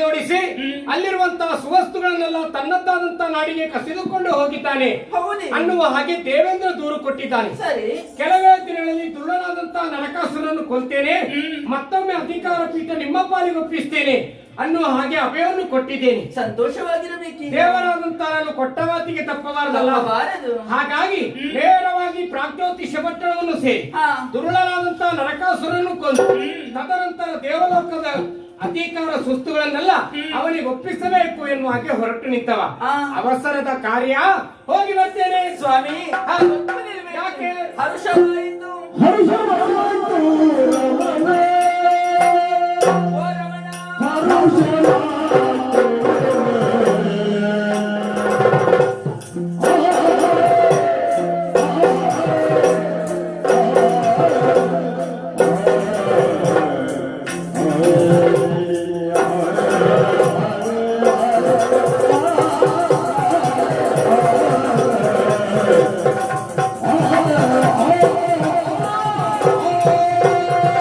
ಜೋಡಿಸಿ ಅಲ್ಲಿರುವಂತಹ ಸುವಸ್ತುಗಳನ್ನೆಲ್ಲ ತನ್ನದ್ದಾದಂತಹ ನಾಡಿಗೆ ಕಸಿದುಕೊಂಡು ಹೋಗಿದ್ದಾನೆ ಅನ್ನುವ ಹಾಗೆ ದೇವೇಂದ್ರ ದೂರು ಕೊಟ್ಟಿದ್ದಾನೆ. ಕೆಲವೇ ದಿನಗಳಲ್ಲಿ ದುರುಳನಾದಂತಹ ನರಕಾಸುರನ್ನು ಕೊಲ್ತೇನೆ, ಮತ್ತೊಮ್ಮೆ ಅಧಿಕಾರ ಪೀಠ ನಿಮ್ಮ ಪಾಲಿಗೆ ಒಪ್ಪಿಸ್ತೇನೆ ಅನ್ನುವ ಹಾಗೆ ಅಭಯವನ್ನು ಕೊಟ್ಟಿದ್ದೇನೆ. ಸಂತೋಷವಾಗಿರಬೇಕು. ದೇವರಾದಂತಹ ನಾನು ಕೊಟ್ಟ ಮಾತಿಗೆ ತಪ್ಪಬಾರದಲ್ಲ. ಹಾಗಾಗಿ ನೇರವಾಗಿ ಪ್ರಾಗ್ಜ್ಯೋತಿಷ ಪಟ್ಟಣವನ್ನು ಸೇರಿ ದುರುಳನಾದಂತಹ ನರಕಾಸುರನ್ನು ಕೊಂದು ತದನಂತರ ದೇವಲೋಕದ ಅಧಿಕಾರ ಸುಸ್ತುಗಳನ್ನೆಲ್ಲ ಅವನಿಗೆ ಒಪ್ಪಿಸಬೇಕು ಎನ್ನುವ ಹಾಗೆ ಹೊರಟು ನಿಂತವ. ಅವಸರದ ಕಾರ್ಯ, ಹೋಗಿ ಬರ್ತೇನೆ ಸ್ವಾಮಿ. ಯಾಕೆ ಹರುಷವಾಯಿತು.